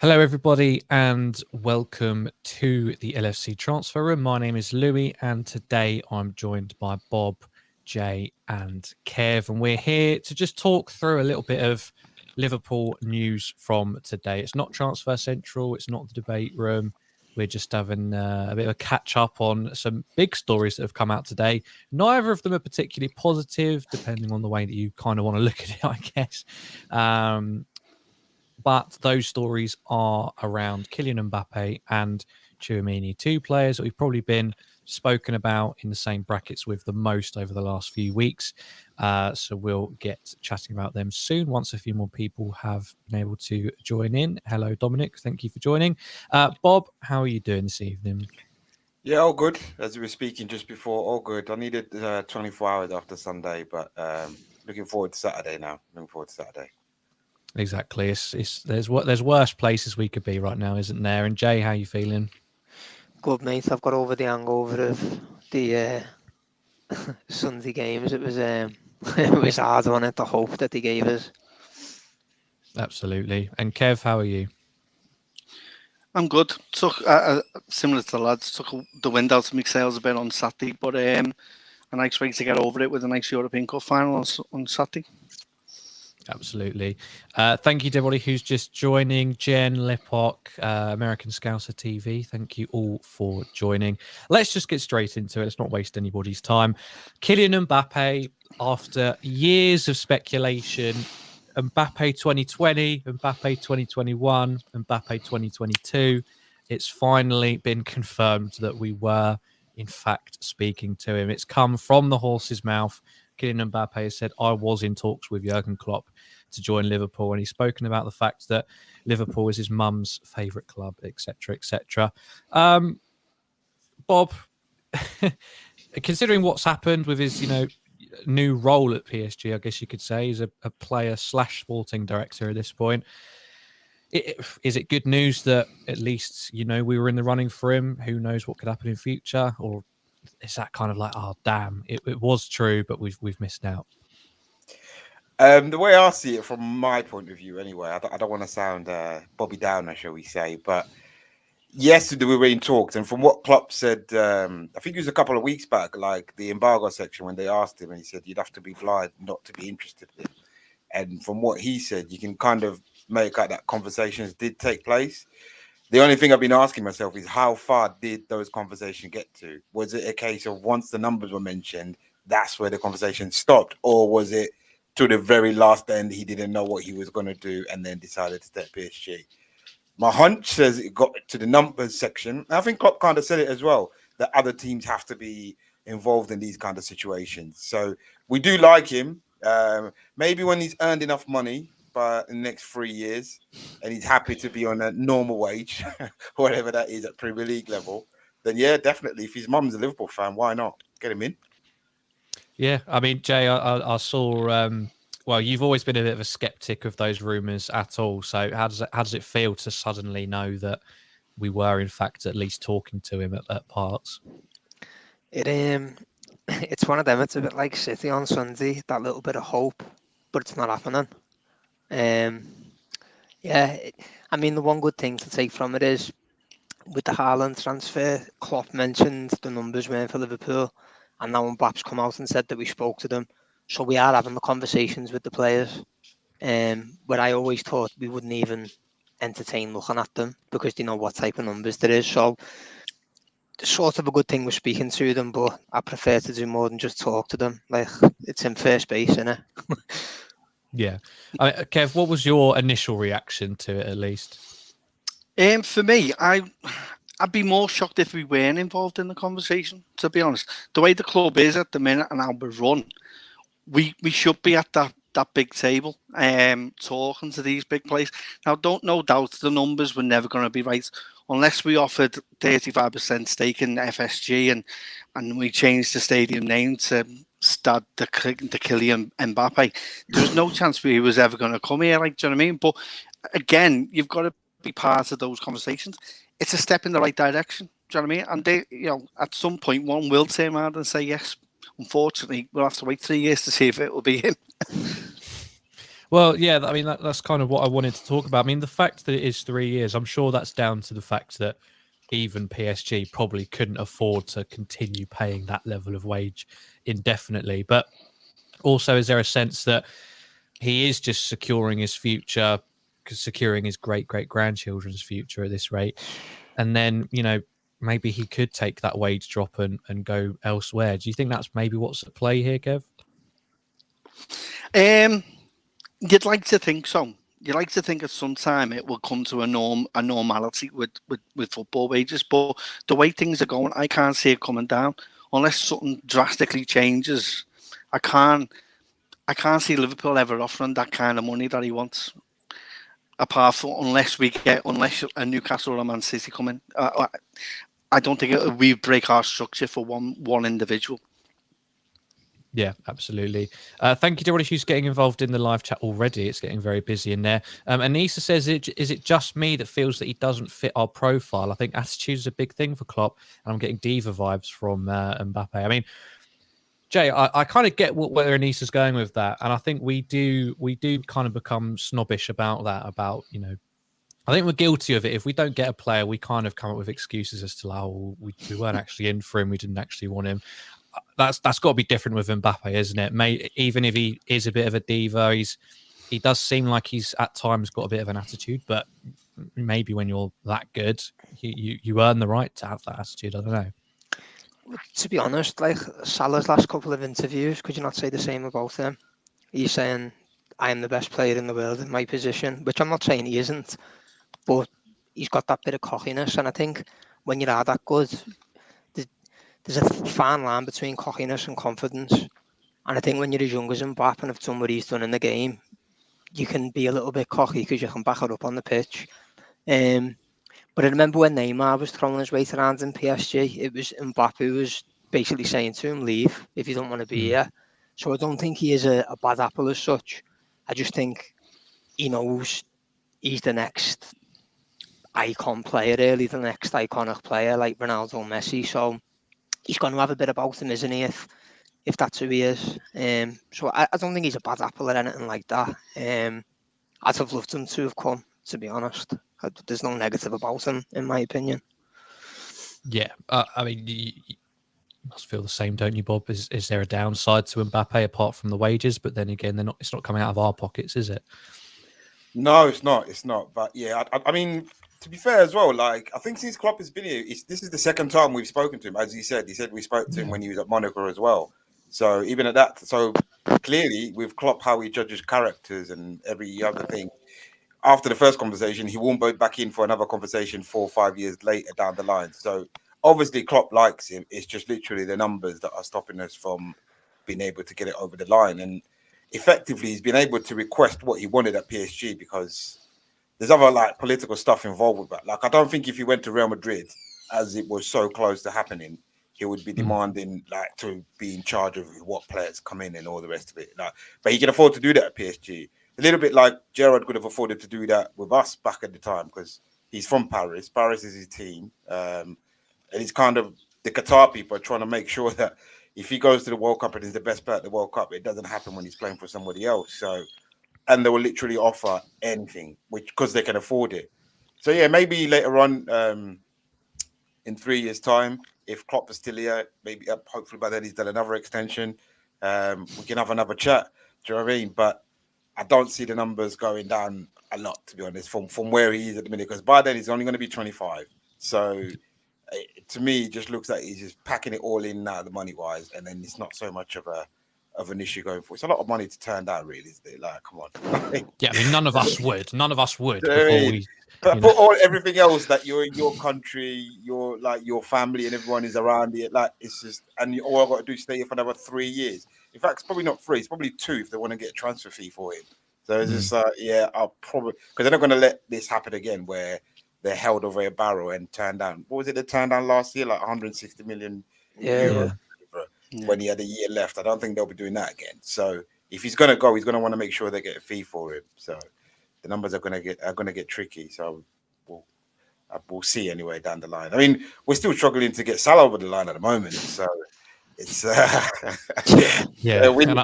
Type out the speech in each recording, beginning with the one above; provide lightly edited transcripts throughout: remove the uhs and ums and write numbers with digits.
Hello, everybody, and welcome to the LFC Transfer Room. My name is Louis, and today I'm joined by Bob, Jay, and Kev, and we're here to just talk through a little bit of Liverpool news from today. It's not Transfer Central, it's not the debate room. We're just having a bit of a catch up on some big stories that have come out today. Neither of them are particularly positive, depending on the way that you kind of want to look at it, I guess. But those stories are around Kylian Mbappe and Tchouaméni, two players that we've probably been spoken about in the same brackets with the most over the last few weeks. So we'll get chatting about them soon once a few more people have been able to join in. Hello, Dominic. Thank you for joining. Bob, how are you doing this evening? Yeah, all good. As we were speaking just before, all good. I needed 24 hours after Sunday, but looking forward to Saturday now. Looking forward to Saturday. Exactly. There's worse places we could be right now, isn't there? And Jay, how are you feeling? Good, mate. I've got over the hangover of the Sunday games. It was it was hard on it. The hope that they gave us. Absolutely. And Kev, how are you? I'm good. Took similar to the lads. Took the wind out of my sails a bit on Saturday, but a nice way to get over it with a nice European Cup final on Saturday. Absolutely. Thank you to everybody who's just joining. Jen, Lipok, American Scouser TV. Thank you all for joining. Let's just get straight into it. Let's not waste anybody's time. Kylian Mbappe, after years of speculation, Mbappe 2020, Mbappe 2021, Mbappe 2022, it's finally been confirmed that we were, in fact, speaking to him. It's come from the horse's mouth. Kylian Mbappe has said, I was in talks with Jurgen Klopp to join Liverpool, and he's spoken about the fact that Liverpool is his mum's favourite club, etc., etc. Bob, considering what's happened with his, new role at PSG, I guess you could say, he's a player / sporting director at this point. Is it good news that at least, we were in the running for him? Who knows what could happen in future? Or is that kind of like, oh damn, it was true, but we've missed out? The way I see it from my point of view, anyway, I don't want to sound Bobby Downer, shall we say, but yes, we were in talks, and from what Klopp said, I think it was a couple of weeks back, like the embargo section, when they asked him, and he said you'd have to be blind not to be interested in him. And from what he said, you can kind of make out that conversations did take place. The only thing I've been asking myself is how far did those conversations get to? Was it a case of once the numbers were mentioned, that's where the conversation stopped? Or was it to the very last end, he didn't know what he was going to do and then decided to stay at PSG? My hunch says it got to the numbers section. I think Klopp kind of said it as well, that other teams have to be involved in these kind of situations. So we do like him. Maybe when he's earned enough money, but in the next 3 years, and he's happy to be on a normal wage, whatever that is at Premier League level, then yeah, definitely. If his mum's a Liverpool fan, why not get him in? Yeah, I mean, Jay, I saw. Well, you've always been a bit of a skeptic of those rumours at all. So how does it feel to suddenly know that we were in fact at least talking to him at parts? It's one of them. It's a bit like City on Sunday. That little bit of hope, but it's not happening. I mean, the one good thing to take from it is with the Haaland transfer, Klopp mentioned the numbers weren't for Liverpool, and now Mbappe's come out and said that we spoke to them. So we are having the conversations with the players, where I always thought we wouldn't even entertain looking at them because they know what type of numbers there is. So sort of a good thing we're speaking to them, but I prefer to do more than just talk to them. Like, it's in first base, innit? Yeah. Kev, what was your initial reaction to it, at least? For me, I'd be more shocked if we weren't involved in the conversation, to be honest. The way the club is at the minute and how we run, we should be at that big table, talking to these big players. Now, no doubt the numbers were never going to be right unless we offered 35% stake in FSG and we changed the stadium name to Stade de Kylian Mbappe. There was no chance he was ever going to come here, like, do you know what I mean? But again, you've got to be part of those conversations. It's a step in the right direction, do you know what I mean? And they, at some point, one will turn around and say yes. Unfortunately, we'll have to wait 3 years to see if it will be him. Well, yeah, I mean, that's kind of what I wanted to talk about. I mean, the fact that it is 3 years, I'm sure that's down to the fact that even PSG probably couldn't afford to continue paying that level of wage indefinitely. But also, is there a sense that he is just securing his future, securing his great-great-grandchildren's future at this rate? And then, maybe he could take that wage drop and go elsewhere. Do you think that's maybe what's at play here, Kev? You'd like to think so. You'd like to think at some time it will come to a normality with football wages. But the way things are going, I can't see it coming down unless something drastically changes. I can't see Liverpool ever offering that kind of money that he wants. Apart from unless a Newcastle or a Man City come in, I don't think we break our structure for one individual. Yeah, absolutely. Thank you to everybody who's getting involved in the live chat already. It's getting very busy in there. Anissa says, is it just me that feels that he doesn't fit our profile? I think attitude is a big thing for Klopp, and I'm getting diva vibes from Mbappe. I mean, Jay, I kind of get where Anissa's going with that, and I think we do kind of become snobbish about that. I think we're guilty of it. If we don't get a player, we kind of come up with excuses as to, we weren't actually in for him, we didn't actually want him. That's got to be different with Mbappe, isn't it? Even if he is a bit of a diva, he does seem like he's at times got a bit of an attitude. But maybe when you're that good, you earn the right to have that attitude. I don't know. To be honest, like Salah's last couple of interviews, could you not say the same about him? He's saying, I am the best player in the world in my position, which I'm not saying he isn't, but he's got that bit of cockiness. And I think when you are that good, there's a fine line between cockiness and confidence. And I think when you're as young as Mbappe and have done what he's done in the game, you can be a little bit cocky because you can back it up on the pitch. But I remember when Neymar was throwing his weight around in PSG, it was Mbappe who was basically saying to him, leave if you don't want to be here. So I don't think he is a bad apple as such. I just think he knows he's the next icon player, really, the next iconic player like Ronaldo and Messi. So he's going to have a bit about him, isn't he, if that's who he is. So I don't think he's a bad apple or anything like that. I'd have loved him to have come, to be honest. There's no negative about him, in my opinion. Yeah, I mean, you must feel the same, don't you, Bob? Is there a downside to Mbappe apart from the wages? But then again, it's not coming out of our pockets, is it? No, it's not. It's not. But yeah, I mean, to be fair as well, like I think since Klopp has been here, this is the second time we've spoken to him. As he said we spoke to him when he was at Monaco as well. So even at that, so clearly with Klopp, how he judges characters and every other thing. After the first conversation, he won't go back in for another conversation 4 or 5 years later down the line. So obviously Klopp likes him. It's just literally the numbers that are stopping us from being able to get it over the line. And effectively, he's been able to request what he wanted at PSG because there's other like political stuff involved with that. Like I don't think if he went to Real Madrid, as it was so close to happening, he would be demanding like to be in charge of what players come in and all the rest of it. Like, but he can afford to do that at PSG. A little bit like Gerrard could have afforded to do that with us back at the time because he's from Paris. Paris is his team. And he's kind of the Qatar people are trying to make sure that if he goes to the World Cup and is the best player at the World Cup, it doesn't happen when he's playing for somebody else. So, and they will literally offer anything, which because they can afford it. So yeah, maybe later on, in 3 years' time, if Klopp is still here, maybe hopefully by then he's done another extension. We can have another chat. Do you know what I mean? But I don't see the numbers going down a lot, to be honest, from where he is at the minute. Because by then he's only going to be 25. So to me, it just looks like he's just packing it all in now, the money wise, and then it's not so much of an issue going forward. It's a lot of money to turn down, really, isn't it? Like, come on. Yeah, I mean, none of us would. None of us would I before mean, we. But for everything else that you're in your country, your family and everyone is around it, like it's just, and all I've got to do is stay here for another 3 years. In fact, it's probably not 3, it's probably 2 if they want to get a transfer fee for him. So it's just I'll probably because they're not going to let this happen again where they're held over a barrel and turned down. What was it they turned down last year? Like 160 million euros when he had a year left. I don't think they'll be doing that again. So if he's going to go, he's going to want to make sure they get a fee for him. So the numbers are going to get tricky. So we'll see anyway down the line. I mean, we're still struggling to get Salah over the line at the moment. So It's Yeah, we, and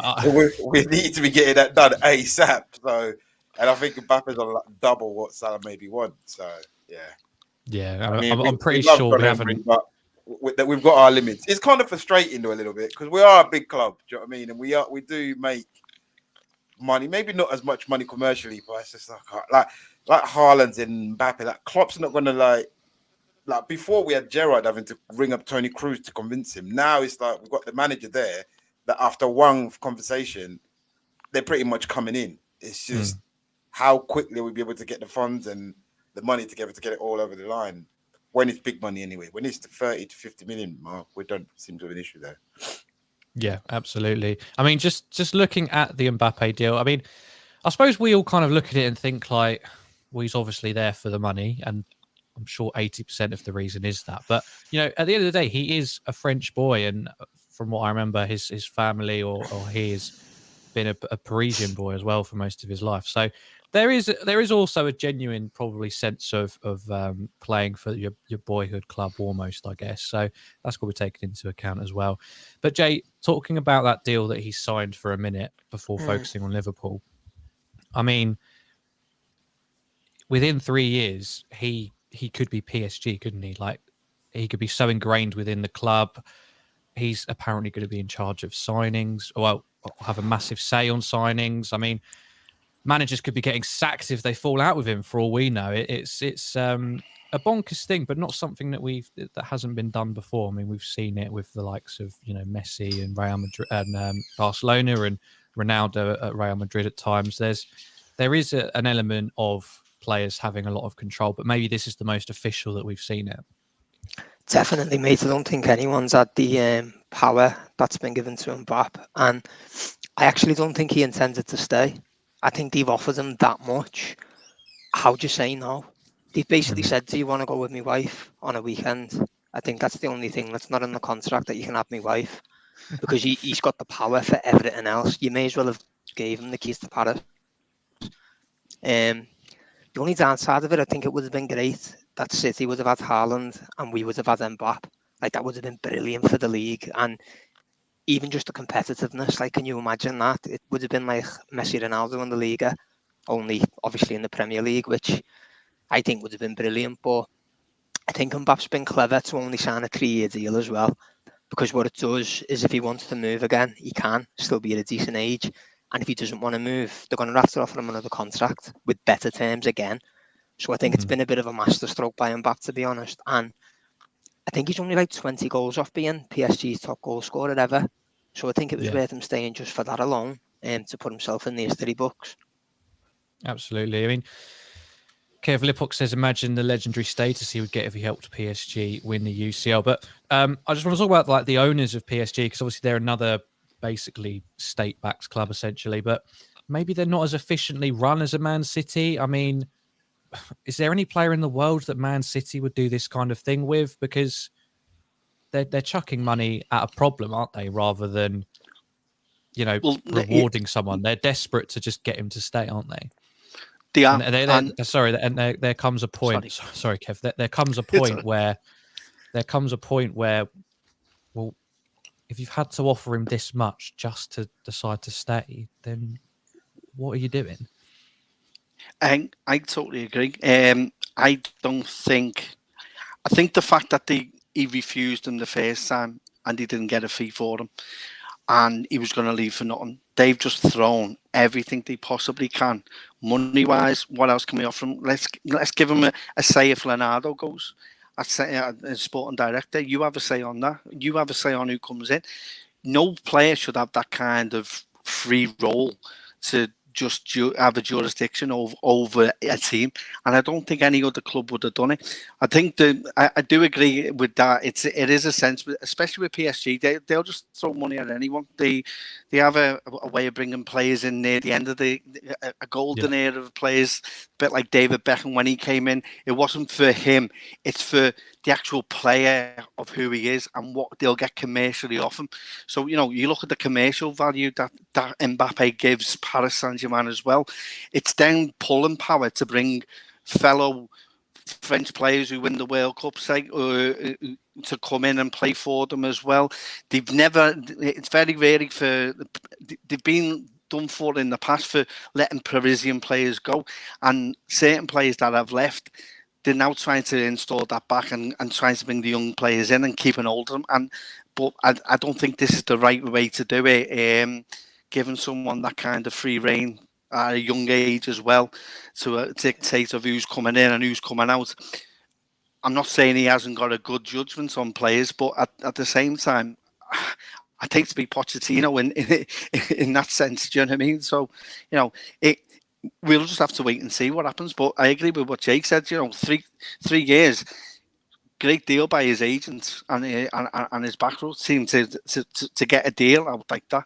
we need to be getting that done ASAP. So, and I think Mbappe's on like double what Salah maybe wants. So, yeah, I mean, I'm we pretty love sure John we Henry, haven't. but we've got our limits. It's kind of frustrating though a little bit because we are a big club. Do you know what I mean? And we do make money, maybe not as much money commercially, but it's just like Haaland's and Mbappe. Like Klopp's not gonna like before we had Gerrard having to ring up Tony Cruz to convince him. Now it's like we've got the manager there that after one conversation, they're pretty much coming in. It's just how quickly we'll be able to get the funds and the money together to get it all over the line. When it's big money anyway, when it's the 30 to 50 million mark, we don't seem to have an issue there. Yeah, absolutely. I mean, just looking at the Mbappe deal, I mean, I suppose we all kind of look at it and think like, well, he's obviously there for the money, and I'm sure 80% of the reason is that. But you know, at the end of the day, he is a French boy, and from what I remember, his family or he has been a Parisian boy as well for most of his life. So there is also a genuine probably sense of playing for your boyhood club almost, I guess. So that's got to be taken into account as well. But Jay, talking about that deal that he signed for a minute before focusing on Liverpool, I mean, within 3 years, he could be PSG, couldn't he? Like, he could be so ingrained within the club. He's apparently going to be in charge of signings. Well, have a massive say on signings. I mean, managers could be getting sacked if they fall out with him. For all we know, it's a bonkers thing, but not something that hasn't been done before. I mean, we've seen it with the likes of Messi and Real Madrid and Barcelona and Ronaldo at Real Madrid. At times, there is an element of players having a lot of control, but maybe this is the most official that we've seen it. Definitely, mate. I don't think anyone's had the power that's been given to Mbappe, and I actually don't think he intended to stay. I think they've offered him that much. How'd you say no? They've basically said, do you want to go with my wife on a weekend? I think that's the only thing that's not in the contract, that you can have my wife, because he's got the power for everything else. You may as well have gave him the keys to Paris. The only downside of it, I think it would have been great that City would have had Haaland and we would have had Mbappe. Like, that would have been brilliant for the league. And even just the competitiveness, like, can you imagine that? It would have been like Messi, Ronaldo in the Liga, only obviously in the Premier League, which I think would have been brilliant. But I think Mbappe's been clever to only sign a 3-year deal as well, because what it does is if he wants to move again, he can still be at a decent age. And if he doesn't want to move, they're going to have to offer him another contract with better terms again. So I think it's been a bit of a masterstroke by Mbappe, to be honest. And I think he's only like 20 goals off being PSG's top goal scorer ever. So I think it was worth him staying just for that alone, and to put himself in the history books. Absolutely. I mean, Kev Lipok says, imagine the legendary status he would get if he helped PSG win the UCL. But I just want to talk about like the owners of PSG, because obviously they're another basically state-backed club essentially, but maybe they're not as efficiently run as a Man City. I mean, is there any player in the world that Man City would do this kind of thing with? Because they're chucking money at a problem, aren't they? Rather than, rewarding someone. They're desperate to just get him to stay, aren't they? They are. There comes a point. Sorry, Kev. There comes a point where, well, if you've had to offer him this much just to decide to stay, then what are you doing? I totally agree. I think the fact that he refused him the first time and he didn't get a fee for him, and he was going to leave for nothing. They've just thrown everything they possibly can, money-wise. What else can we offer him? Let's give him a say if Leonardo goes. I'd say, as sporting director, you have a say on that. You have a say on who comes in. No player should have that kind of free role to just have a jurisdiction over a team, and I don't think any other club would have done it. I think I do agree with that. It is a sense, especially with PSG, they'll just throw money at anyone. They have a way of bringing players in near the end of a golden era of players, a bit like David Beckham when he came in. It wasn't for him; it's for the actual player of who he is and what they'll get commercially off him. So, you look at the commercial value that Mbappe gives Paris Saint-Germain as well. It's then pulling power to bring fellow French players who win the World Cup, say, to come in and play for them as well. They've never. It's very rare for. They've been done for in the past for letting Parisian players go, and certain players that have left, they're now trying to install that back and trying to bring the young players in and keep an hold of them. But I don't think this is the right way to do it. Giving someone that kind of free rein at a young age as well to dictate of who's coming in and who's coming out. I'm not saying he hasn't got a good judgment on players, but at the same time, I think to be Pochettino in that sense. Do you know what I mean? So, we'll just have to wait and see what happens. But I agree with what Jake said. 3 years, great deal by his agent and his back row team to get a deal out like that.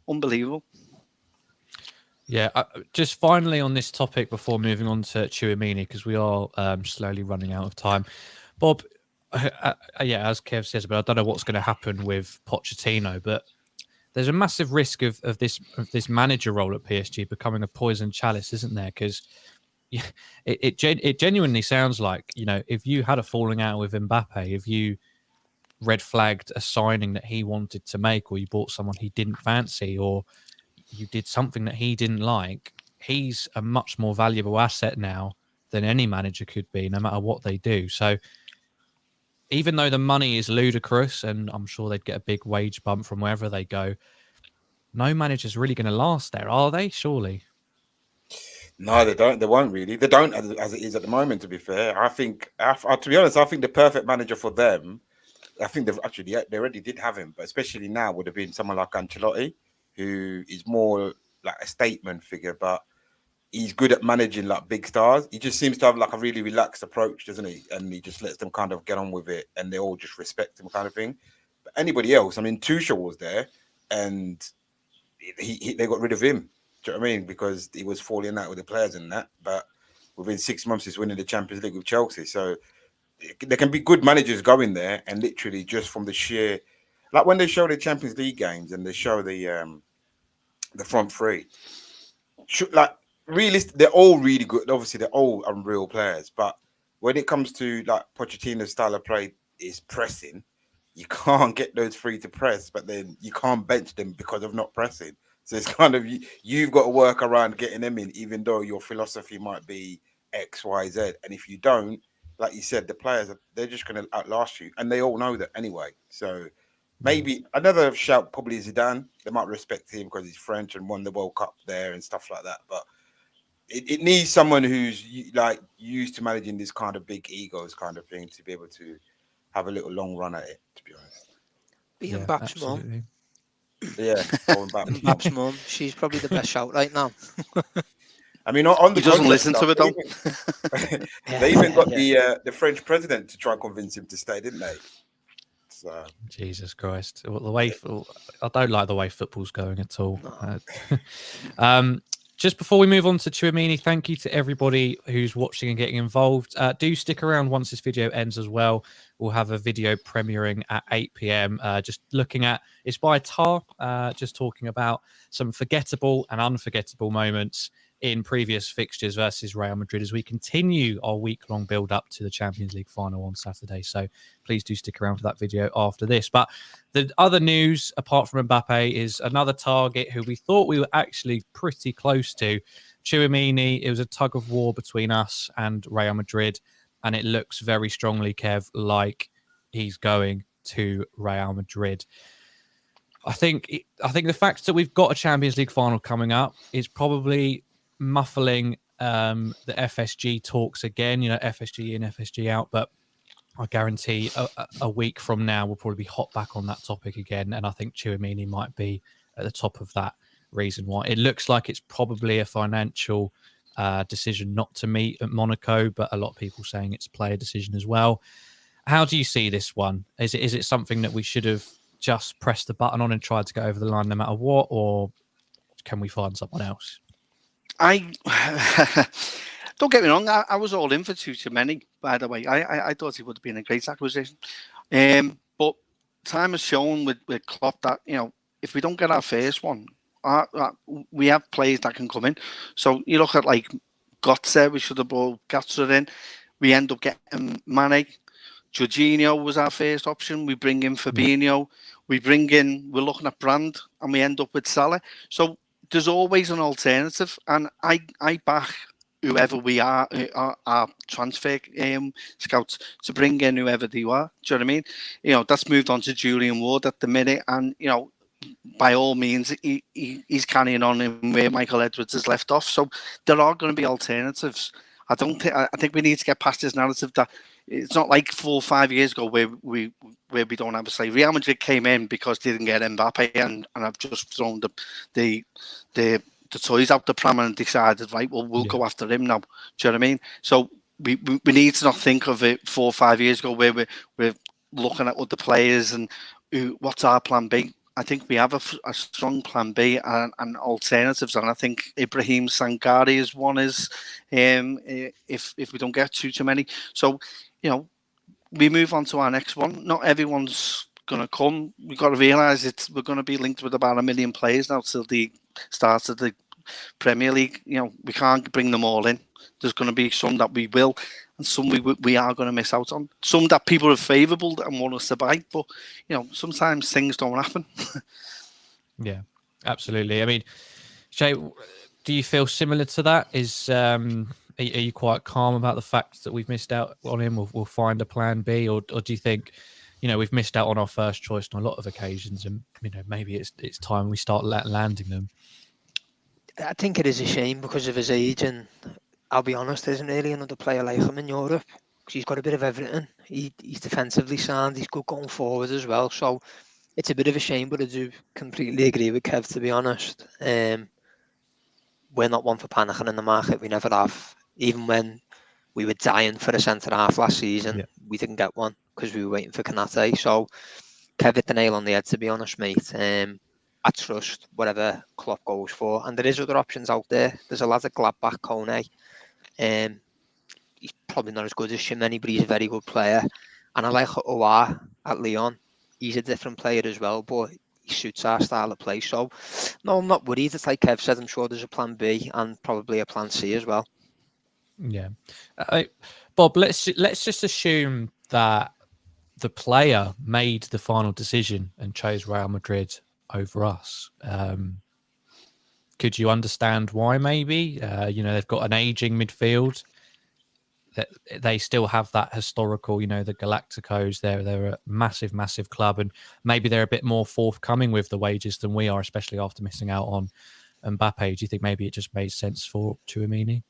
Unbelievable. Yeah, just finally on this topic before moving on to Tchouaméni, because we are slowly running out of time. Bob, as Kev says, but I don't know what's going to happen with Pochettino, but there's a massive risk of this manager role at PSG becoming a poison chalice, isn't there? Because it genuinely sounds like, if you had a falling out with Mbappe, if you red flagged a signing that he wanted to make, or you bought someone he didn't fancy, or you did something that he didn't like, he's a much more valuable asset now than any manager could be, no matter what they do. So even though the money is ludicrous, and I'm sure they'd get a big wage bump from wherever they go, no manager's really going to last there, are they? Surely. No, they don't. They won't really. They don't, as it is at the moment, to be fair. I think, to be honest, I think the perfect manager for them, I think they already did have him, but especially now would have been someone like Ancelotti, who is more like a statement figure, but he's good at managing like big stars. He just seems to have like a really relaxed approach, doesn't he? And he just lets them kind of get on with it, and they all just respect him, kind of thing. But anybody else, I mean, Tuchel was there, and they got rid of him. Do you know what I mean? Because he was falling out with the players and that. But within 6 months, he's winning the Champions League with Chelsea. So there can be good managers going there, and literally just from the sheer, like when they show the Champions League games and they show the front three, like realistic, they're all really good. Obviously, they're all unreal players. But when it comes to like Pochettino's style of play is pressing, you can't get those three to press, but then you can't bench them because of not pressing. So it's kind of, you've got to work around getting them in, even though your philosophy might be X, Y, Z. And if you don't, like you said, the players, they're just going to outlast you. And they all know that anyway. So maybe another shout, probably Zidane. They might respect him because he's French and won the World Cup there and stuff like that. But it needs someone who's like used to managing this kind of big egos kind of thing to be able to have a little long run at it, to be honest. Being Mbappe's mum. Yeah, Mbappe's mum. She's probably the best shout right now. I mean, on the he doesn't listen stuff, to it though. They even got the French president to try and convince him to stay, didn't they? So Jesus Christ, the way I don't like the way football's going at all. Just before we move on to Tchouaméni, thank you to everybody who's watching and getting involved. Do stick around once this video ends as well. We'll have a video premiering at 8 p.m. Just looking at, it's by Tar, just talking about some forgettable and unforgettable moments in previous fixtures versus Real Madrid as we continue our week-long build-up to the Champions League final on Saturday. So please do stick around for that video after this. But the other news, apart from Mbappe, is another target who we thought we were actually pretty close to. Tchouaméni. It was a tug of war between us and Real Madrid, and it looks very strongly, Kev, like he's going to Real Madrid. I think the fact that we've got a Champions League final coming up is probably muffling the FSG talks again, FSG in, FSG out, but I guarantee a week from now we'll probably be hot back on that topic again, and I think Tchouaméni might be at the top of that reason why. It looks like it's probably a financial decision not to meet at Monaco, but a lot of people saying it's a player decision as well. How do you see this one? Is it something that we should have just pressed the button on and tried to go over the line no matter what, or can we find someone else? Don't get me wrong. I was all in for Tchouaméni, by the way. I thought he would have been a great acquisition. But time has shown with Klopp that, if we don't get our first one, we have players that can come in. So you look at like Götze, we should have brought Götze in. We end up getting Mane. Jorginho was our first option. We bring in Fabinho. We're looking at Brand, and we end up with Salah. So there's always an alternative, and I back whoever we are, our transfer scouts, to bring in whoever they are. Do you know what I mean? You know, that's moved on to Julian Ward at the minute, and you know, by all means, he's carrying on in where Michael Edwards has left off. So there are going to be alternatives. I think we need to get past this narrative that it's not like 4 or 5 years ago where we don't have a say. Real Madrid came in because they didn't get Mbappe, and I've just thrown the toys out the pram and decided, right, well, we'll go after him now. Do you know what I mean? So we need to not think of it 4 or 5 years ago where we're looking at other players and what's our plan B. I think we have a strong plan B and alternatives, and I think Ibrahim Sangare is one. If we don't get too many, so you know, we move on to our next one. Not everyone's going to come. We've got to realise we're going to be linked with about 1 million players now till the start of the Premier League. You know, we can't bring them all in. There's going to be some that we will, and some we are going to miss out on. Some that people are favourable and want us to buy, but you know, sometimes things don't happen. Yeah, absolutely. I mean, Shay, do you feel similar to that? Are you quite calm about the fact that we've missed out on him? We'll find a plan B, or do you think, you know, we've missed out on our first choice on a lot of occasions, and you know, maybe it's time we start landing them? I think it is a shame because of his age, and I'll be honest, there isn't really another player like him in Europe because he's got a bit of everything. He's defensively sound, he's good going forward as well. So it's a bit of a shame, but I do completely agree with Kev, to be honest. We're not one for panicking in the market. We never have. Even when we were dying for a centre-half last season, we didn't get one because we were waiting for Kanate. So Kev hit the nail on the head, to be honest, mate. I trust whatever Klopp goes for. And there is other options out there. There's a lad at Gladbach, Kone. He's probably not as good as Shimeni, but he's a very good player. And I like Owa at Lyon. He's a different player as well, but he suits our style of play. So, no, I'm not worried. It's like Kev said, I'm sure there's a plan B and probably a plan C as well. Yeah. Bob, let's just assume that the player made the final decision and chose Real Madrid over us. Could you understand why? Maybe you know, they've got an aging midfield. That they still have that historical, you know, the Galacticos. They're a massive club, and maybe they're a bit more forthcoming with the wages than we are, especially after missing out on Mbappe. Do you think maybe it just made sense for Tchouaméni?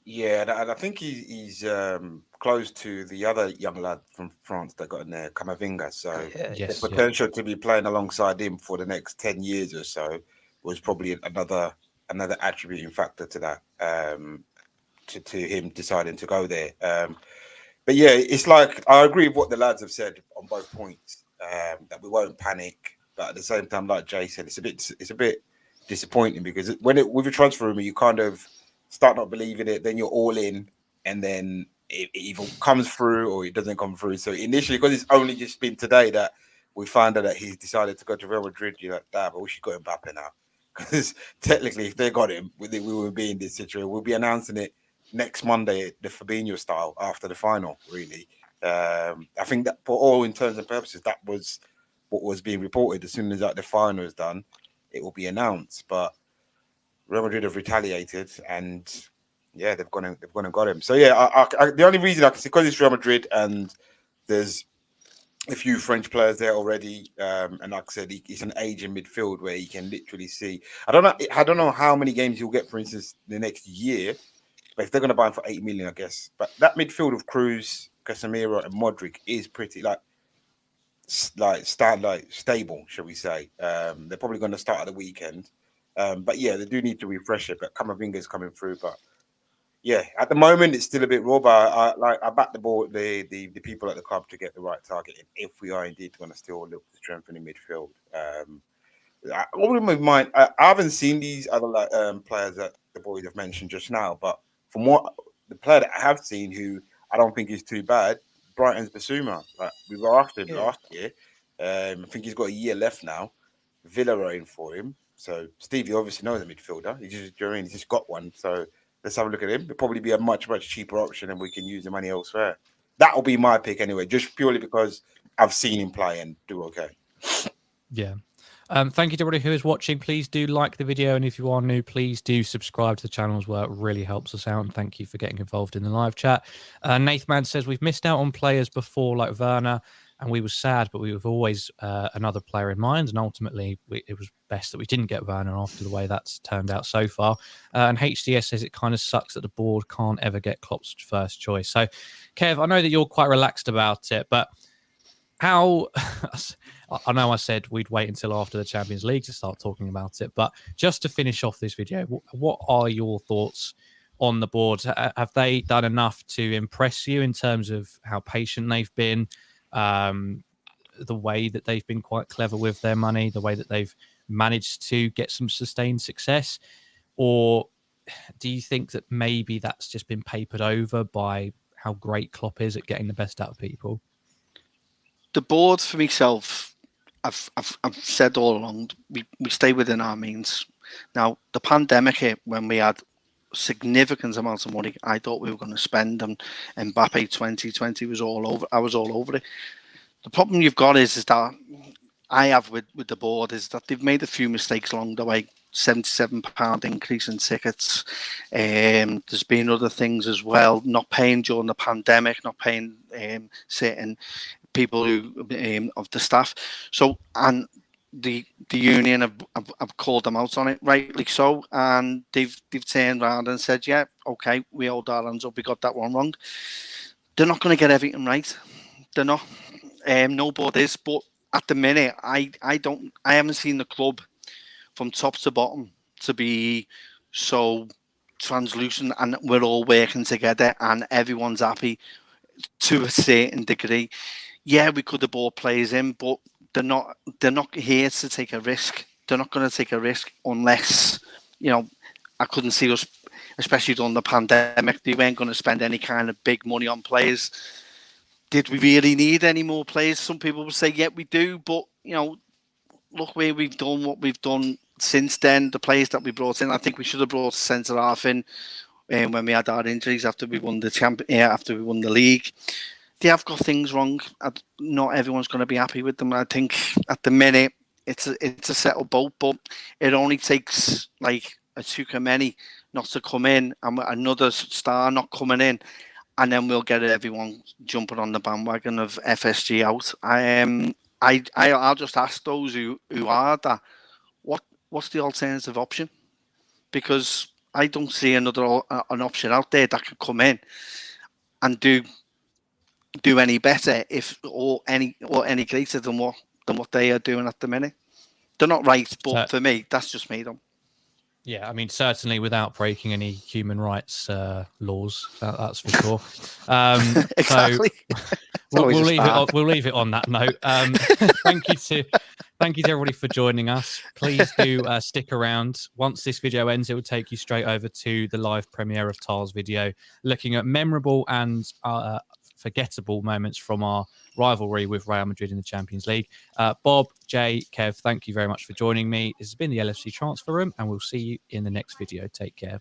Yeah, and I think he's close to the other young lad from France that got in there, Camavinga. So the potential to be playing alongside him for the next 10 years or so was probably another attributing factor to that, to him deciding to go there. But yeah, it's like I agree with what the lads have said on both points, that we won't panic, but at the same time, like Jay said, it's a bit disappointing because with a transfer rumor, you kind of start not believing it, then you're all in, and then it either comes through or it doesn't come through. So initially, because it's only just been today that we found out that he's decided to go to Real Madrid, you're like, damn, I wish you got Mbappe now. Because technically, if they got him, we would be in this situation. We'll be announcing it next Monday, the Fabinho style, after the final, really. I think that for all intents and purposes, that was what was being reported. As soon as the final is done, it will be announced. But Real Madrid have retaliated, and yeah, they've gone and got him. So yeah, the only reason I can see, because it's Real Madrid and there's a few French players there already, and like I said, it's an aging midfield where you can literally see. I don't know how many games he'll get, for instance, the next year. But if they're going to buy him for 8 million, I guess. But that midfield of Kroos, Casemiro, and Modric is pretty stable, shall we say? They're probably going to start at the weekend. But yeah, they do need to refresh it. But Camavinga is coming through. But yeah, at the moment it's still a bit raw. But I back the people at the club to get the right target if we are indeed going to still look to strengthen the midfield. I wouldn't mind. I haven't seen these other players that the boys have mentioned just now, but from what the player that I have seen, who I don't think is too bad, Brighton's Basuma. Like we were after him last year. I think he's got a year left now. Villa are in for him. So Stevie obviously knows the midfielder. He's just got one. So let's have a look at him. It'll probably be a much, much cheaper option and we can use the money elsewhere. That'll be my pick anyway, just purely because I've seen him play and do okay. Yeah. Thank you to everybody who is watching. Please do like the video, and if you are new, please do subscribe to the channel as well. It really helps us out, and thank you for getting involved in the live chat. Nathman says, we've missed out on players before like Werner, and we were sad, but we were always another player in mind, and ultimately it was best that we didn't get Werner after the way that's turned out so far. And HDS says it kind of sucks that the board can't ever get Klopp's first choice. So, Kev, I know that you're quite relaxed about it, but how... I know I said we'd wait until after the Champions League to start talking about it, but just to finish off this video, what are your thoughts on the board? Have they done enough to impress you in terms of how patient they've been, the way that they've been quite clever with their money, the way that they've managed to get some sustained success? Or do you think that maybe that's just been papered over by how great Klopp is at getting the best out of people? The board, for myself, I've said all along, we stay within our means. Now, the pandemic hit when we had significant amounts of money. I thought we were going to spend, and Mbappe 2020 was all over. I was all over it. The problem you've got is that I have with the board is that they've made a few mistakes along the way. £77 increase in tickets. There's been other things as well, not paying during the pandemic, not paying certain people who of the staff. So, and the union have called them out on it, rightly so, and they've turned around and said, yeah, okay, we hold our hands up, we got that one wrong. They're not going to get everything right. They're not. No board is, but at the minute, I haven't seen the club from top to bottom to be so translucent, and we're all working together and everyone's happy to a certain degree. Yeah, we could have bought players in, but they're not here to take a risk. They're not going to take a risk unless, I couldn't see us, especially during the pandemic, they weren't going to spend any kind of big money on players. Did we really need any more players? Some people would say, yeah, we do, but, look where we've done what we've done since then. The players that we brought in, I think we should have brought centre half in when we had our injuries after we won after we won the league. They have got things wrong. Not everyone's going to be happy with them. I think at the minute it's a settled boat, but it only takes like a Tuchemeni not to come in and another star not coming in, and then we'll get everyone jumping on the bandwagon of FSG out. I'll just ask those who are that, what's the alternative option? Because I don't see an option out there that could come in and do any better or any greater than what they are doing at the minute. They're not right, but for me, that's just me though. Yeah, I mean, certainly without breaking any human rights laws, that's for sure. Exactly. So we'll leave it on that note. Thank you to everybody for joining us. Please do stick around. Once this video ends, it will take you straight over to the live premiere of Tar's video, looking at memorable and forgettable moments from our rivalry with Real Madrid in the Champions League. Bob, Jay, Kev, thank you very much for joining me. This has been the LFC Transfer Room, and we'll see you in the next video. Take care.